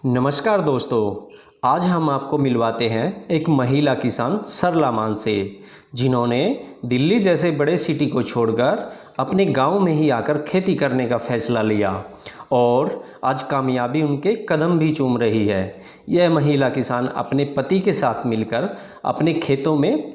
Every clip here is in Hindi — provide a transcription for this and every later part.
नमस्कार दोस्तों, आज हम आपको मिलवाते हैं एक महिला किसान सरला मान से, जिन्होंने दिल्ली जैसे बड़े सिटी को छोड़कर अपने गांव में ही आकर खेती करने का फैसला लिया और आज कामयाबी उनके कदम भी चूम रही है। यह महिला किसान अपने पति के साथ मिलकर अपने खेतों में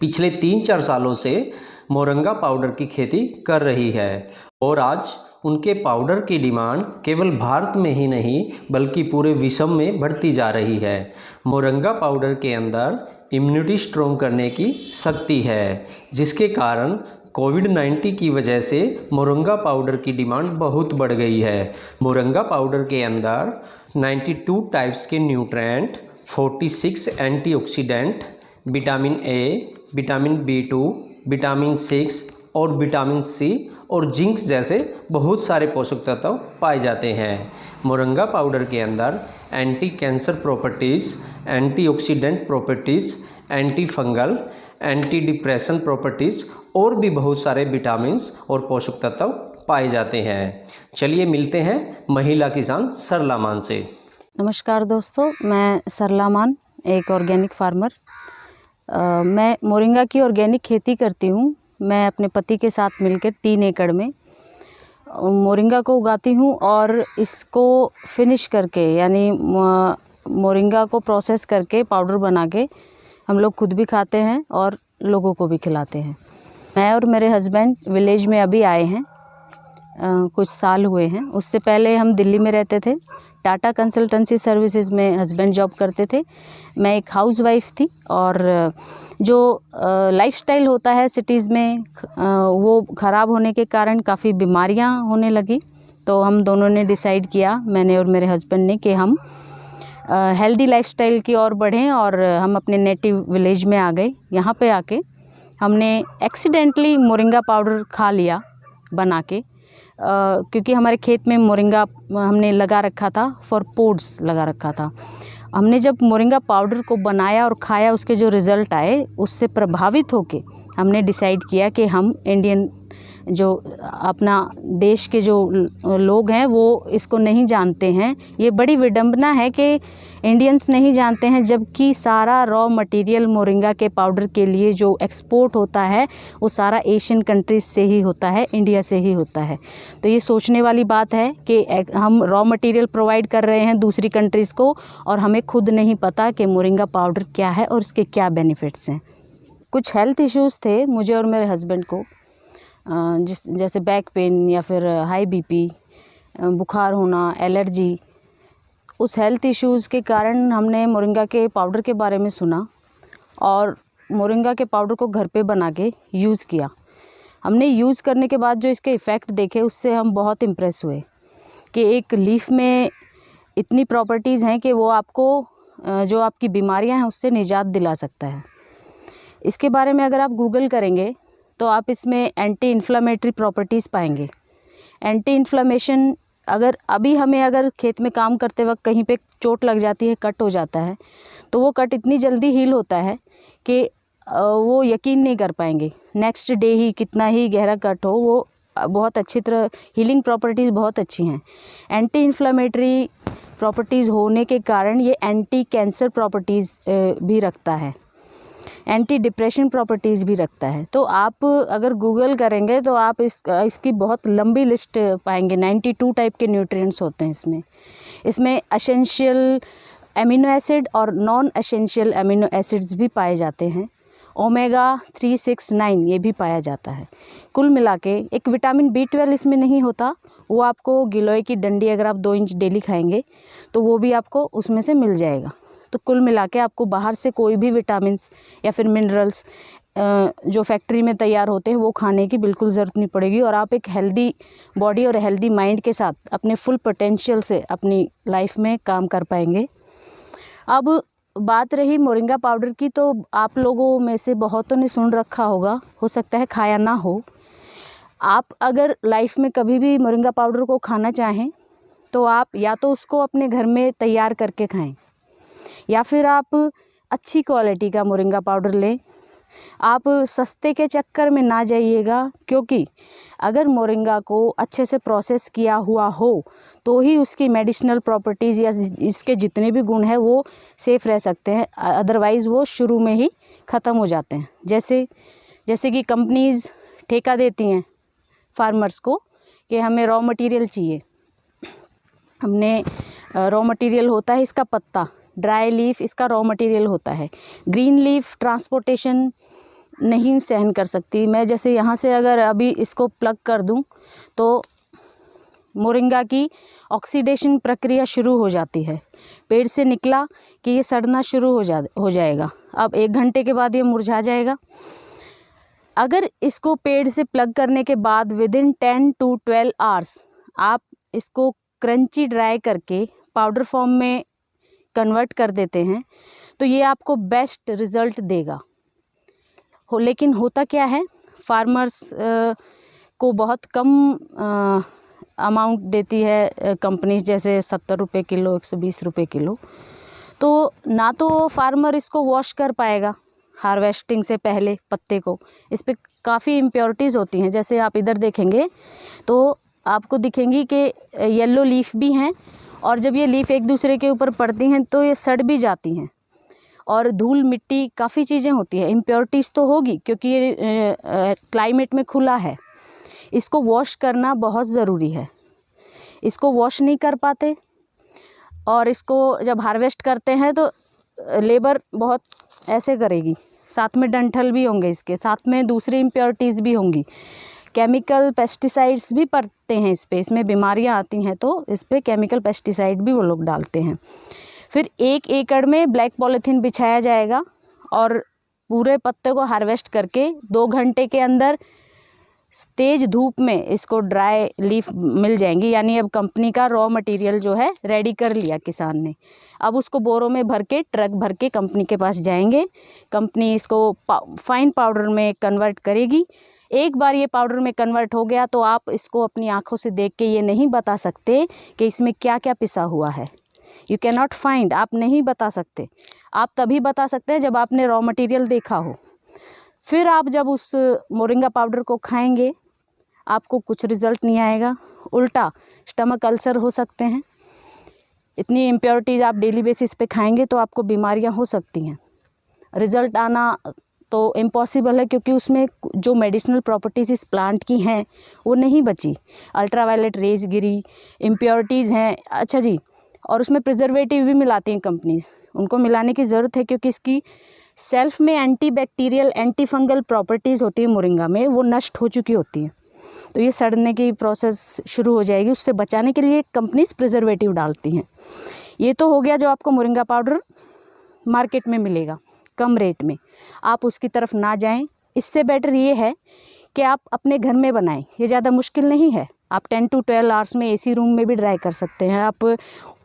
पिछले 3-4 सालों से मोरंगा पाउडर की खेती कर रही है और आज उनके पाउडर की डिमांड केवल भारत में ही नहीं बल्कि पूरे विश्व में बढ़ती जा रही है। मोरंगा पाउडर के अंदर इम्यूनिटी स्ट्रॉन्ग करने की शक्ति है, जिसके कारण कोविड-19 की वजह से मोरंगा पाउडर की डिमांड बहुत बढ़ गई है। मोरंगा पाउडर के अंदर 92 टाइप्स के nutrient, 46 antioxidant, vitamin A, vitamin B2, vitamin 6 और विटामिन सी और जिंक जैसे बहुत सारे पोषक तत्व पाए जाते हैं। मोरंगा पाउडर के अंदर anti cancer properties, antioxidant properties, anti fungal, anti depression properties और भी बहुत सारे विटामिन्स और पोषक तत्व पाए जाते हैं। चलिए मिलते हैं महिला किसान सरला मान से। नमस्कार दोस्तों, मैं सरला मान एक ऑर्गेनिक फार्मर। मैं मोरिंगा की ऑर्गेनिक खेती करती हूँ। मैं अपने पति के साथ मिलकर 3 एकड़ में मोरिंगा को उगाती हूँ और इसको फिनिश करके यानी मोरिंगा को प्रोसेस करके पाउडर बना के हम लोग खुद भी खाते हैं और लोगों को भी खिलाते हैं। मैं और मेरे हस्बैंड विलेज में अभी आए हैं, कुछ साल हुए हैं। उससे पहले हम दिल्ली में रहते थे। टाटा कंसल्टेंसी सर्विसेज में हस्बैंड जॉब करते थे। मैं एक हाउसवाइफ थी और जो लाइफस्टाइल होता है सिटीज़ में वो ख़राब होने के कारण काफ़ी बीमारियां होने लगी। तो हम दोनों ने डिसाइड किया, मैंने और मेरे हस्बैंड ने, कि हम हेल्दी लाइफस्टाइल की ओर बढ़ें और हम अपने नेटिव विलेज में आ गए। यहाँ पे आके हमने एक्सीडेंटली मोरिंगा पाउडर खा लिया बना के, क्योंकि हमारे खेत में मोरिंगा हमने लगा रखा था, फॉर पोड्स लगा रखा था। हमने जब मोरिंगा पाउडर को बनाया और खाया, उसके जो रिज़ल्ट आए उससे प्रभावित होके हमने डिसाइड किया कि हम इंडियन जो अपना देश के जो लोग हैं वो इसको नहीं जानते हैं। ये बड़ी विडंबना है कि इंडियंस नहीं जानते हैं, जबकि सारा रॉ मटेरियल मोरिंगा के पाउडर के लिए जो एक्सपोर्ट होता है वो सारा एशियन कंट्रीज से ही होता है, इंडिया से ही होता है। तो ये सोचने वाली बात है कि हम रॉ मटेरियल प्रोवाइड कर रहे हैं दूसरी कंट्रीज़ को और हमें खुद नहीं पता कि मोरिंगा पाउडर क्या है और इसके क्या बेनिफिट्स हैं। कुछ हेल्थ इश्यूज़ थे मुझे और मेरे हस्बैंड को, जैसे बैक पेन या फिर हाई बीपी, बुखार होना, एलर्जी। उस हेल्थ इश्यूज़ के कारण हमने मोरिंगा के पाउडर के बारे में सुना और मोरिंगा के पाउडर को घर पे बना के यूज़ किया। हमने यूज़ करने के बाद जो इसके इफ़ेक्ट देखे उससे हम बहुत इम्प्रेस हुए कि एक लीफ में इतनी प्रॉपर्टीज़ हैं कि वो आपको जो आपकी बीमारियां हैं उससे निजात दिला सकता है। इसके बारे में अगर आप गूगल करेंगे तो आप इसमें एंटी इन्फ्लेमेटरी प्रॉपर्टीज़ पाएंगे। एंटी इन्फ्लेमेशन, अगर खेत में काम करते वक्त कहीं पे चोट लग जाती है, कट हो जाता है, तो वो कट इतनी जल्दी हील होता है कि वो यकीन नहीं कर पाएंगे। नेक्स्ट डे ही कितना ही गहरा कट हो, वो बहुत अच्छी तरह हीलिंग प्रॉपर्टीज़ बहुत अच्छी हैं। एंटी इन्फ्लेमेटरी प्रॉपर्टीज़ होने के कारण ये एंटी कैंसर प्रॉपर्टीज़ भी रखता है, एंटी डिप्रेशन प्रॉपर्टीज़ भी रखता है। तो आप अगर गूगल करेंगे तो आप इसकी बहुत लंबी लिस्ट पाएंगे। 92 टाइप के न्यूट्रिएंट्स होते हैं इसमें एसेंशियल एमिनो एसिड और नॉन एसेंशियल एमिनो एसिड्स भी पाए जाते हैं। ओमेगा 3, 6, 9 ये भी पाया जाता है। कुल मिला के एक विटामिन B12 इसमें नहीं होता, वो आपको गिलोय की डंडी अगर आप 2 इंच डेली खाएंगे तो वो भी आपको उसमें से मिल जाएगा। तो कुल मिला के आपको बाहर से कोई भी विटामिन्स या फिर मिनरल्स जो फैक्ट्री में तैयार होते हैं वो खाने की बिल्कुल ज़रूरत नहीं पड़ेगी और आप एक हेल्दी बॉडी और हेल्दी माइंड के साथ अपने फुल पोटेंशियल से अपनी लाइफ में काम कर पाएंगे। अब बात रही मोरिंगा पाउडर की, तो आप लोगों में से बहुतों ने सुन रखा होगा, हो सकता है खाया ना हो। आप अगर लाइफ में कभी भी मोरिंगा पाउडर को खाना चाहें तो आप या तो उसको अपने घर में तैयार करके खाएं या फिर आप अच्छी क्वालिटी का मोरिंगा पाउडर लें आप सस्ते के चक्कर में ना जाइएगा, क्योंकि अगर मोरिंगा को अच्छे से प्रोसेस किया हुआ हो तो ही उसकी मेडिसिनल प्रॉपर्टीज़ या इसके जितने भी गुण हैं वो सेफ़ रह सकते हैं, अदरवाइज़ वो शुरू में ही ख़त्म हो जाते हैं। जैसे कि कंपनीज़ ठेका देती हैं फार्मर्स को कि हमें रॉ मटेरियल चाहिए। हमने रॉ मटेरियल होता है इसका पत्ता, ड्राई लीफ इसका रॉ मटेरियल होता है। ग्रीन लीफ ट्रांसपोर्टेशन नहीं सहन कर सकती। मैं जैसे यहाँ से अगर अभी इसको प्लग कर दूँ तो मोरिंगा की ऑक्सीडेशन प्रक्रिया शुरू हो जाती है। पेड़ से निकला कि ये सड़ना शुरू हो जाएगा। अब 1 घंटे के बाद ये मुरझा जाएगा। अगर इसको पेड़ से प्लग करने के बाद विदिन 10 to 12 आवर्स आप इसको क्रंची ड्राई करके पाउडर फॉर्म में कन्वर्ट कर देते हैं तो ये आपको बेस्ट रिज़ल्ट देगा। लेकिन होता क्या है, फार्मर्स को बहुत कम अमाउंट देती है कंपनीज, जैसे 70 रुपये किलो, 120 रुपये किलो। तो ना तो फार्मर इसको वॉश कर पाएगा हार्वेस्टिंग से पहले पत्ते को, इस पर काफ़ी इम्प्योरिटीज़ होती हैं। जैसे आप इधर देखेंगे तो आपको दिखेंगी कि येलो लीफ भी हैं, और जब ये लीफ एक दूसरे के ऊपर पड़ती हैं तो ये सड़ भी जाती हैं, और धूल मिट्टी काफ़ी चीज़ें होती है। इम्प्योरिटीज़ तो होगी क्योंकि ये क्लाइमेट में खुला है। इसको वॉश करना बहुत ज़रूरी है। इसको वॉश नहीं कर पाते, और इसको जब हार्वेस्ट करते हैं तो लेबर बहुत ऐसे करेगी, साथ में डंठल भी होंगे, इसके साथ में दूसरी इम्प्योरिटीज़ भी होंगी। केमिकल पेस्टिसाइड्स भी पड़ते हैं इस पे, इसमें बीमारियां आती हैं तो इस पे केमिकल पेस्टिसाइड भी वो लोग डालते हैं। फिर 1 एकड़ में ब्लैक पॉलीथीन बिछाया जाएगा और पूरे पत्ते को हार्वेस्ट करके 2 घंटे के अंदर तेज़ धूप में इसको ड्राई लीफ मिल जाएंगी। यानी अब कंपनी का रॉ मटेरियल जो है रेडी कर लिया किसान ने। अब उसको बोरों में भर के, ट्रक भर के कंपनी के पास जाएंगे। कंपनी इसको फाइन पाउडर में कन्वर्ट करेगी। एक बार ये पाउडर में कन्वर्ट हो गया तो आप इसको अपनी आँखों से देख के ये नहीं बता सकते कि इसमें क्या क्या पिसा हुआ है। यू कैन नॉट फाइंड, आप नहीं बता सकते। आप तभी बता सकते हैं जब आपने रॉ मटेरियल देखा हो। फिर आप जब उस मोरिंगा पाउडर को खाएंगे आपको कुछ रिज़ल्ट नहीं आएगा, उल्टा स्टमक अल्सर हो सकते हैं। इतनी इम्प्योरिटीज़ आप डेली बेसिस पे खाएंगे तो आपको बीमारियां हो सकती हैं। रिज़ल्ट आना तो इम्पॉसिबल है, क्योंकि उसमें जो मेडिसिनल प्रॉपर्टीज़ इस प्लांट की हैं वो नहीं बची। अल्ट्रावायलेट रेज गिरी, इम्प्योरिटीज़ हैं। अच्छा जी, और उसमें प्रिजर्वेटिव भी मिलाती हैं कंपनी। उनको मिलाने की ज़रूरत है क्योंकि इसकी सेल्फ में anti bacterial, anti fungal properties होती है मोरिंगा में, वो नष्ट हो चुकी होती हैं। तो ये सड़ने की प्रोसेस शुरू हो जाएगी। उससे बचाने के लिए कंपनीज प्रिजर्वेटिव डालती हैं। ये तो हो गया जो आपको मोरिंगा पाउडर मार्केट में मिलेगा कम रेट में, आप उसकी तरफ ना जाएं। इससे बेटर ये है कि आप अपने घर में बनाएं। ये ज़्यादा मुश्किल नहीं है। आप 10 to 12 आवर्स में एसी रूम में भी ड्राई कर सकते हैं। आप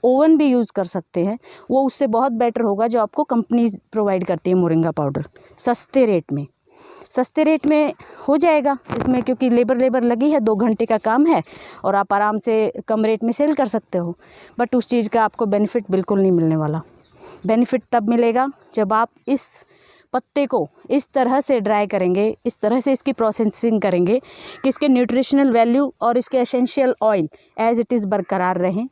ओवन भी यूज़ कर सकते हैं, वो उससे बहुत बेटर होगा जो आपको कंपनी प्रोवाइड करती है मोरिंगा पाउडर सस्ते रेट में हो जाएगा इसमें, क्योंकि लेबर लगी है, 2 घंटे का काम है और आप आराम से कम रेट में सेल कर सकते हो। बट उस चीज़ का आपको बेनिफिट बिल्कुल नहीं मिलने वाला। बेनिफिट तब मिलेगा जब आप इस पत्ते को इस तरह से ड्राई करेंगे, इस तरह से इसकी प्रोसेसिंग करेंगे कि इसके न्यूट्रिशनल वैल्यू और इसके essential oil as it is बरकरार रहें।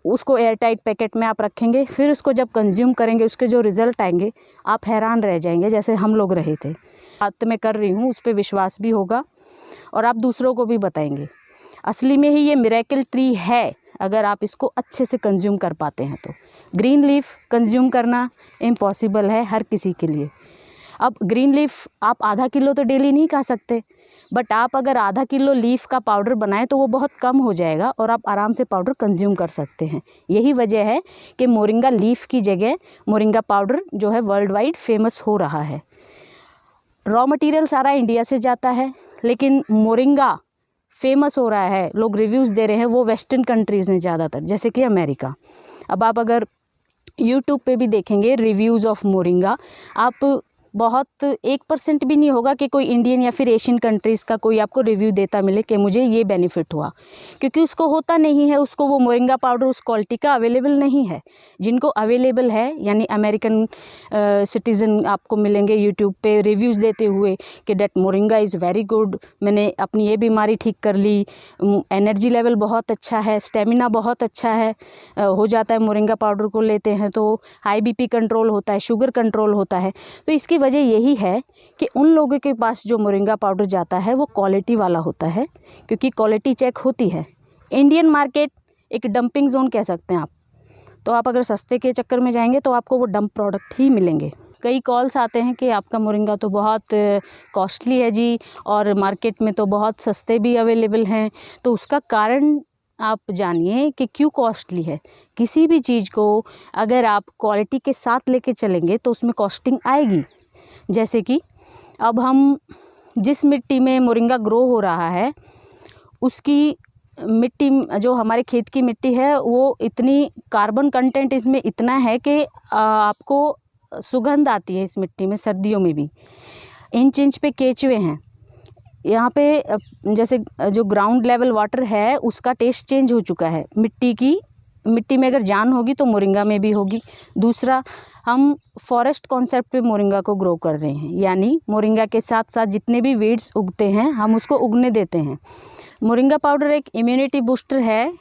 उसको एयरटाइट पैकेट में आप रखेंगे, फिर उसको जब कंज्यूम करेंगे उसके जो रिज़ल्ट आएंगे आप हैरान रह जाएंगे, जैसे हम लोग रहे थे। बात मैं कर रही हूँ उस पर विश्वास भी होगा और आप दूसरों को भी बताएंगे। असली में ही ये मिरेकल ट्री है अगर आप इसको अच्छे से कंज्यूम कर पाते हैं तो। ग्रीन लीफ कंज्यूम करना इम्पॉसिबल है हर किसी के लिए। अब ग्रीन लीफ आप आधा किलो तो डेली नहीं खा सकते, बट आप अगर आधा किलो लीफ का पाउडर बनाएं तो वो बहुत कम हो जाएगा और आप आराम से पाउडर कंज्यूम कर सकते हैं। यही वजह है कि मोरिंगा लीफ की जगह मोरिंगा पाउडर जो है वर्ल्ड वाइड फेमस हो रहा है। रॉ मटेरियल सारा इंडिया से जाता है, लेकिन मोरिंगा फेमस हो रहा है, लोग रिव्यूज़ दे रहे हैं वो वेस्टर्न कंट्रीज़ में ज़्यादातर, जैसे कि अमेरिका। अब आप अगर यूट्यूब पे भी देखेंगे रिव्यूज़ ऑफ मोरिंगा, आप बहुत 1% भी नहीं होगा कि कोई इंडियन या फिर एशियन कंट्रीज़ का कोई आपको रिव्यू देता मिले कि मुझे ये बेनिफिट हुआ, क्योंकि उसको होता नहीं है, उसको वो मोरिंगा पाउडर उस क्वालिटी का अवेलेबल नहीं है। जिनको अवेलेबल है यानी अमेरिकन सिटीज़न आपको मिलेंगे यूट्यूब पे रिव्यूज़ देते हुए कि that moringa is very good, मैंने अपनी ये बीमारी ठीक कर ली, एनर्जी लेवल बहुत अच्छा है, स्टेमिना बहुत अच्छा है, हो जाता है मोरिंगा पाउडर को लेते हैं तो हाई बीपी कंट्रोल होता है, शुगर कंट्रोल होता है। तो इसकी वजह यही है कि उन लोगों के पास जो मोरिंगा पाउडर जाता है वो क्वालिटी वाला होता है, क्योंकि क्वालिटी चेक होती है। इंडियन मार्केट एक डंपिंग जोन कह सकते हैं आप, तो आप अगर सस्ते के चक्कर में जाएंगे तो आपको वो डंप प्रोडक्ट ही मिलेंगे। कई कॉल्स आते हैं कि आपका मोरिंगा तो बहुत कॉस्टली है जी, और मार्केट में तो बहुत सस्ते भी अवेलेबल हैं। तो उसका कारण आप जानिए कि क्यों कॉस्टली है। किसी भी चीज़ को अगर आप क्वालिटी के साथ लेके चलेंगे तो उसमें कॉस्टिंग आएगी। जैसे कि अब हम जिस मिट्टी में मोरिंगा ग्रो हो रहा है उसकी मिट्टी, जो हमारे खेत की मिट्टी है, वो इतनी कार्बन कंटेंट इसमें इतना है कि आपको सुगंध आती है इस मिट्टी में सर्दियों में भी। इंच इंच पे केचुए हैं यहाँ पे, जैसे जो ग्राउंड लेवल वाटर है उसका टेस्ट चेंज हो चुका है। मिट्टी में अगर जान होगी तो मोरिंगा में भी होगी। दूसरा, हम फॉरेस्ट कॉन्सेप्ट पे मोरिंगा को ग्रो कर रहे हैं, यानी मोरिंगा के साथ साथ जितने भी वीड्स उगते हैं हम उसको उगने देते हैं। मोरिंगा पाउडर एक इम्यूनिटी बूस्टर है,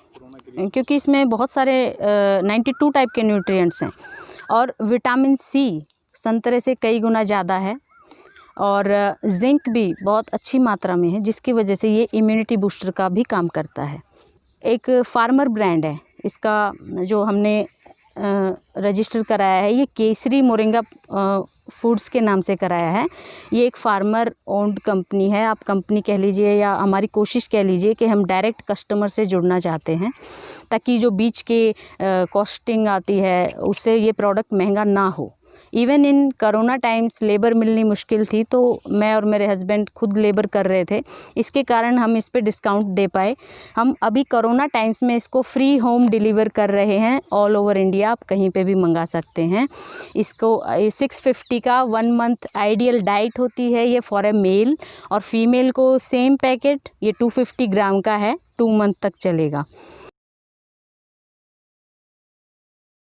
क्योंकि इसमें बहुत सारे 92 टाइप के न्यूट्रिएंट्स हैं, और विटामिन सी संतरे से कई गुना ज़्यादा है, और जिंक भी बहुत अच्छी मात्रा में है, जिसकी वजह से ये इम्यूनिटी बूस्टर का भी काम करता है। एक फार्मर ब्रांड है इसका, जो हमने रजिस्टर कराया है, ये केसरी मोरिंगा फूड्स के नाम से कराया है। ये एक फार्मर ओन्ड कंपनी है, आप कंपनी कह लीजिए या हमारी कोशिश कह लीजिए कि हम डायरेक्ट कस्टमर से जुड़ना चाहते हैं, ताकि जो बीच के कॉस्टिंग आती है उससे ये प्रोडक्ट महंगा ना हो। Even in corona times labour मिलनी मुश्किल थी, तो मैं और मेरे हस्बैंड खुद लेबर कर रहे थे, इसके कारण हम इस पे डिस्काउंट दे पाए। हम अभी कोरोना टाइम्स में इसको फ्री होम डिलीवर कर रहे हैं ऑल ओवर इंडिया, आप कहीं पे भी मंगा सकते हैं। इसको 650 का 1 मंथ आइडियल डाइट होती है ये फॉर ए मेल, और फीमेल को सेम पैकेट ये 250 ग्राम का है, 2 मंथ तक चलेगा।